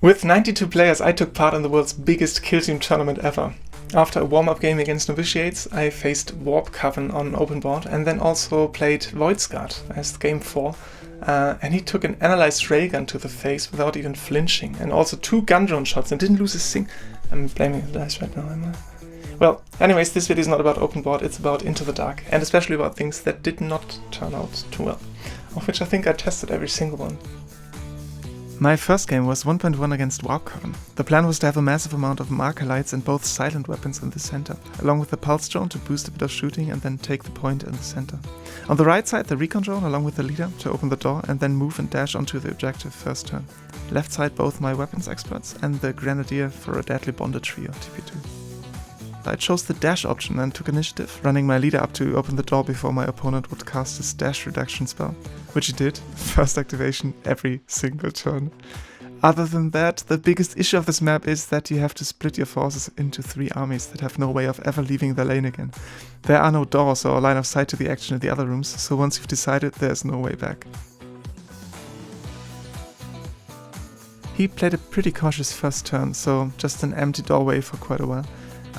With 92 players, I took part in the world's biggest kill team tournament ever. After a warm-up game against Novitiates, I faced Warp Coven on open board and then also played Voidsguard as game 4. And he took an analyzed railgun to the face without even flinching, and also 2 gun drone shots and didn't lose a sing. I'm blaming the dice right now, am I? Well, anyways, this video is not about open board, it's about IntoTheDark, and especially about things that did not turn out too well, of which I think I tested every single one. My first game was 1.1 against Warp Coven. The plan was to have a massive amount of marker lights and both silent weapons in the center, along with the pulse drone to boost a bit of shooting and then take the point in the center. On the right side, the recon drone along with the leader to open the door and then move and dash onto the objective first turn. Left side, both my weapons experts and the grenadier for a deadly bonded trio TP2. I chose the dash option and took initiative, running my leader up to open the door before my opponent would cast his dash reduction spell, which he did, first activation every single turn. Other than that, the biggest issue of this map is that you have to split your forces into 3 armies that have no way of ever leaving their lane again. There are no doors or line of sight to the action in the other rooms, so once you've decided, there's no way back. He played a pretty cautious first turn, so just an empty doorway for quite a while.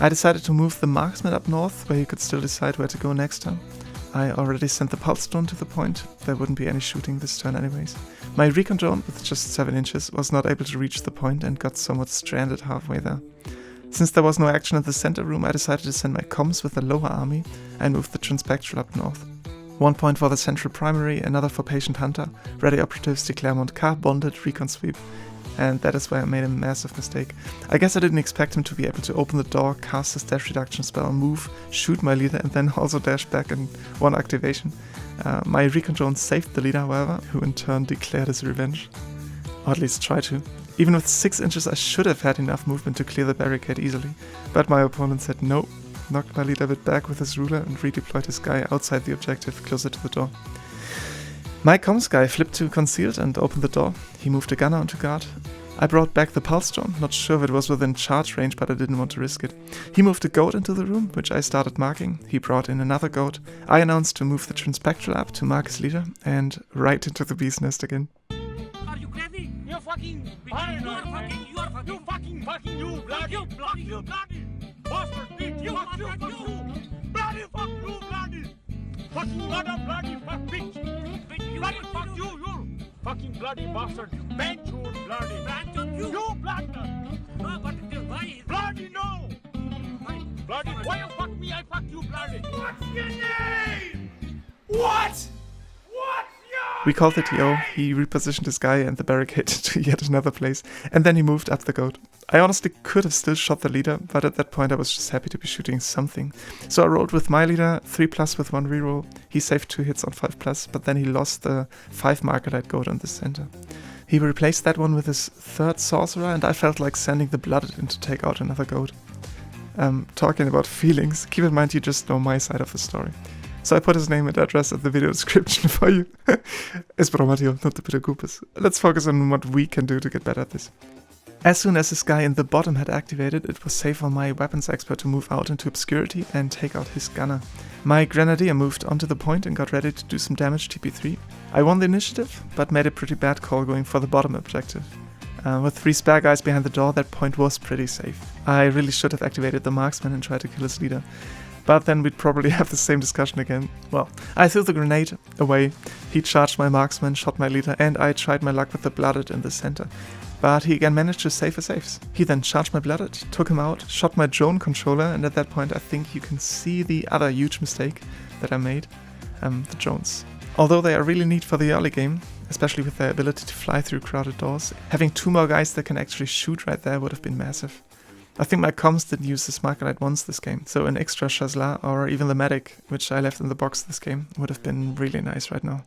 I decided to move the marksman up north, where he could still decide where to go next turn. I already sent the pulse drone to the point, there wouldn't be any shooting this turn anyways. My recon drone, with just 7 inches, was not able to reach the point and got somewhat stranded halfway there. Since there was no action in the center room, I decided to send my comms with the lower army and move the transpectral up north. 1 point for the central primary, another for patient hunter, ready operatives declare Montcar bonded recon sweep. And that is where I made a massive mistake. I guess I didn't expect him to be able to open the door, cast his dash reduction spell, move, shoot my leader, and then also dash back in 1 activation. My recon drone saved the leader, however, who in turn declared his revenge. Or at least tried to. Even with 6 inches I should have had enough movement to clear the barricade easily, but my opponent said no, knocked my leader a bit back with his ruler and redeployed his guy outside the objective closer to the door. My comms guy flipped to concealed and opened the door. He moved a gunner onto guard. I brought back the pulse drone, not sure if it was within charge range, but I didn't want to risk it. He moved a goat into the room, which I started marking. He brought in another goat. I announced to move the transpectral up to mark his leader, and right into the bee's nest again. Are you crazy? You're fucking bloody bastard, you bloody bastard, bitch, you bloody fuck you, bloody. Fucking bloody fuck bitch. Bloody fuck you fucking bloody bastard. Bench you bloody. You bloody. No, but why? Bloody no. Bloody. Why you fuck me? I fuck you bloody. What's your name? What? We called the TO, he repositioned his guy and the barricade to yet another place, and then he moved up the goat. I honestly could have still shot the leader, but at that point I was just happy to be shooting something. So I rolled with my leader, 3+ with 1 reroll. He saved 2 hits on 5+, but then he lost the 5 marker light goat on the center. He replaced that one with his 3rd sorcerer, and I felt like sending the blooded in to take out another goat. Talking about feelings, keep in mind you just know my side of the story. So I put his name and address at the video description for you. Es broma, tío, no te preocupes. Let's focus on what we can do to get better at this. As soon as this guy in the bottom had activated, it was safe for my weapons expert to move out into obscurity and take out his gunner. My grenadier moved onto the point and got ready to do some damage TP3. I won the initiative, but made a pretty bad call going for the bottom objective. With 3 spare guys behind the door, that point was pretty safe. I really should have activated the marksman and tried to kill his leader. But then we'd probably have the same discussion again. Well, I threw the grenade away, he charged my marksman, shot my leader, and I tried my luck with the blooded in the center. But he again managed to save his saves. He then charged my blooded, took him out, shot my drone controller, and at that point I think you can see the other huge mistake that I made, the drones. Although they are really neat for the early game, especially with their ability to fly through crowded doors, having 2 more guys that can actually shoot right there would have been massive. I think my comms didn't use this marker light once this game, so an extra Shazla or even the medic, which I left in the box this game, would have been really nice right now.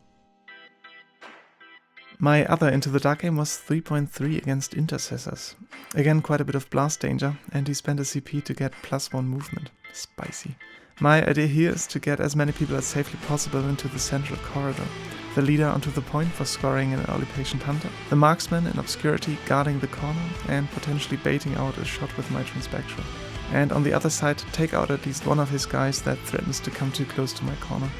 My other IntoTheDark game was 3.3 against Intercessors. Again quite a bit of blast danger, and he spent a CP to get +1 movement. Spicy. My idea here is to get as many people as safely possible into the central corridor. The leader onto the point for scoring an early patient hunter, the marksman in obscurity guarding the corner and potentially baiting out a shot with my transpectral. And on the other side, take out at least one of his guys that threatens to come too close to my corner.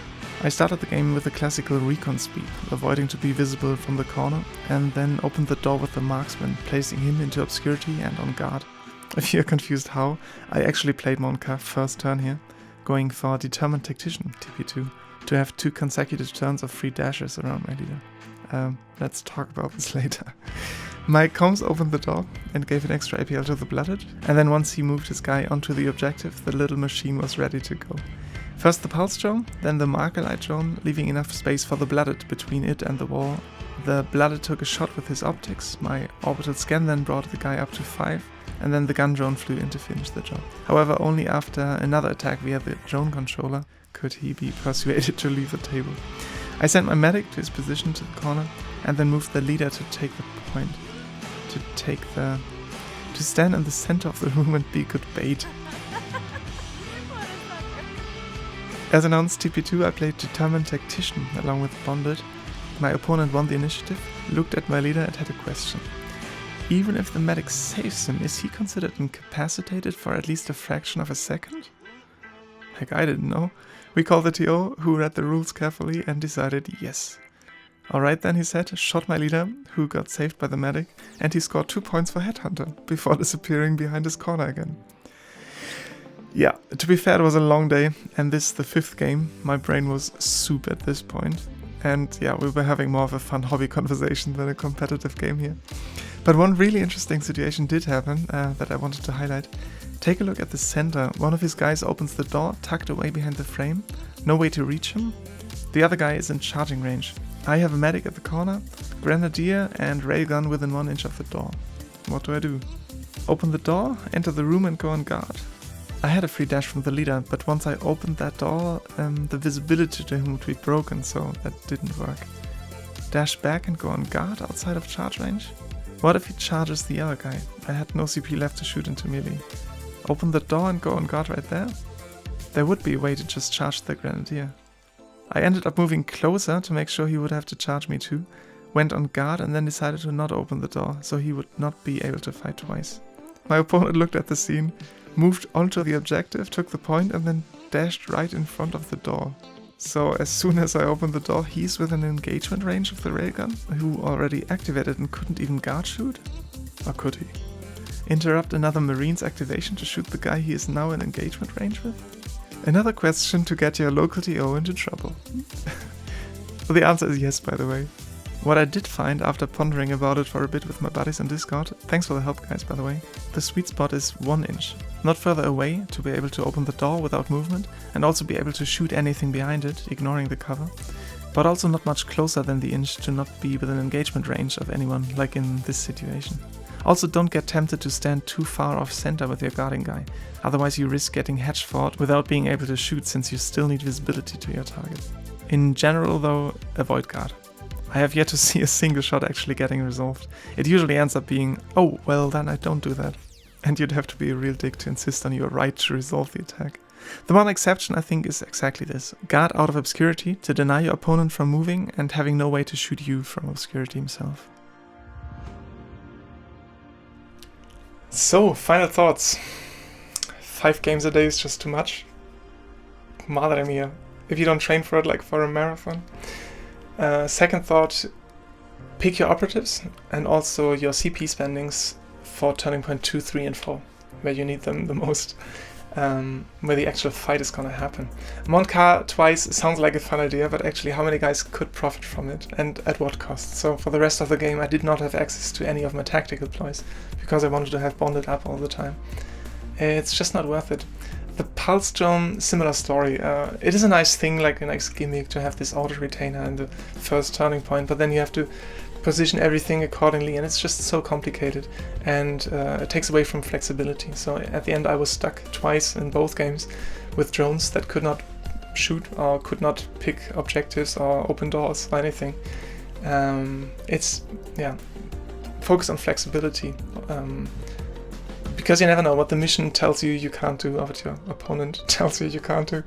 I started the game with a classical recon sweep, avoiding to be visible from the corner, and then opened the door with the marksman, placing him into obscurity and on guard. If you're confused how, I actually played Monka first turn here, going for Determined Tactician, TP2, to have 2 consecutive turns of free dashes around my leader. Let's talk about this later. My comms opened the door and gave an extra APL to the Blooded, and then once he moved his guy onto the objective, the little machine was ready to go. First the Pulse drone, then the Marker Light drone, leaving enough space for the Blooded between it and the wall. The Blooded took a shot with his optics, my orbital scan then brought the guy up to 5, and then the gun drone flew in to finish the job. However, only after another attack via the drone controller could he be persuaded to leave the table. I sent my medic to his position to the corner, and then moved the leader to take the point. To stand in the center of the room and be good bait. As announced TP2, I played Determined Tactician along with Bonded. My opponent won the initiative, looked at my leader and had a question. Even if the medic saves him, is he considered incapacitated for at least a fraction of a second? Heck, I didn't know. We called the TO, who read the rules carefully and decided yes. Alright then, he said, shot my leader, who got saved by the medic, and he scored 2 points for Headhunter, before disappearing behind his corner again. Yeah, to be fair, it was a long day, and this the 5th game. My brain was soup at this point. And yeah, we were having more of a fun hobby conversation than a competitive game here. But one really interesting situation did happen that I wanted to highlight. Take a look at the center. One of his guys opens the door, tucked away behind the frame. No way to reach him. The other guy is in charging range. I have a medic at the corner, grenadier and railgun within 1 inch of the door. What do I do? Open the door, enter the room and go on guard. I had a free dash from the leader, but once I opened that door, the visibility to him would be broken, so that didn't work. Dash back and go on guard outside of charge range? What if he charges the other guy? I had no CP left to shoot into melee. Open the door and go on guard right there? There would be a way to just charge the grenadier. I ended up moving closer to make sure he would have to charge me too, went on guard and then decided to not open the door, so he would not be able to fight twice. My opponent looked at the scene, moved onto the objective, took the point and then dashed right in front of the door. So as soon as I opened the door, he's within engagement range of the railgun, who already activated and couldn't even guard shoot? Or could he? Interrupt another Marine's activation to shoot the guy he is now in engagement range with? Another question to get your local TO into trouble. The answer is yes, by the way. What I did find after pondering about it for a bit with my buddies on Discord, thanks for the help guys by the way, the sweet spot is 1 inch. Not further away to be able to open the door without movement and also be able to shoot anything behind it, ignoring the cover. But also not much closer than the inch to not be within engagement range of anyone, like in this situation. Also don't get tempted to stand too far off center with your guarding guy, otherwise you risk getting hedge-fought without being able to shoot since you still need visibility to your target. In general though, avoid guard. I have yet to see a single shot actually getting resolved. It usually ends up being, oh, well then I don't do that. And you'd have to be a real dick to insist on your right to resolve the attack. The one exception I think is exactly this. Guard out of obscurity to deny your opponent from moving and having no way to shoot you from obscurity himself. So, final thoughts. 5 games a day is just too much. Madre mia. If you don't train for it like for a marathon. Second thought, pick your operatives and also your CP spendings for turning point 2, 3 and 4, where you need them the most, where the actual fight is gonna happen. Monka twice sounds like a fun idea, but actually how many guys could profit from it and at what cost? So for the rest of the game I did not have access to any of my tactical ploys because I wanted to have bonded up all the time. It's just not worth it. The Pulse drone, similar story. It is a nice thing, like a nice gimmick to have this auto retainer in the first turning point, but then you have to position everything accordingly and it's just so complicated and it takes away from flexibility. So at the end I was stuck twice in both games with drones that could not shoot or could not pick objectives or open doors or anything. Focus on flexibility. Because you never know what the mission tells you you can't do or what your opponent tells you you can't do.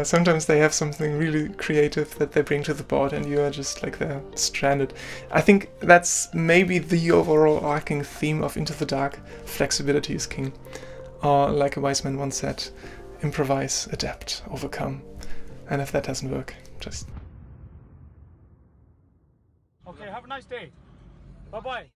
Sometimes they have something really creative that they bring to the board and you are just like there stranded. I think that's maybe the overall arcing theme of Into the Dark. Flexibility is king. Or like a wise man once said, improvise, adapt, overcome. And if that doesn't work, Just. Okay, have a nice day. Bye-bye.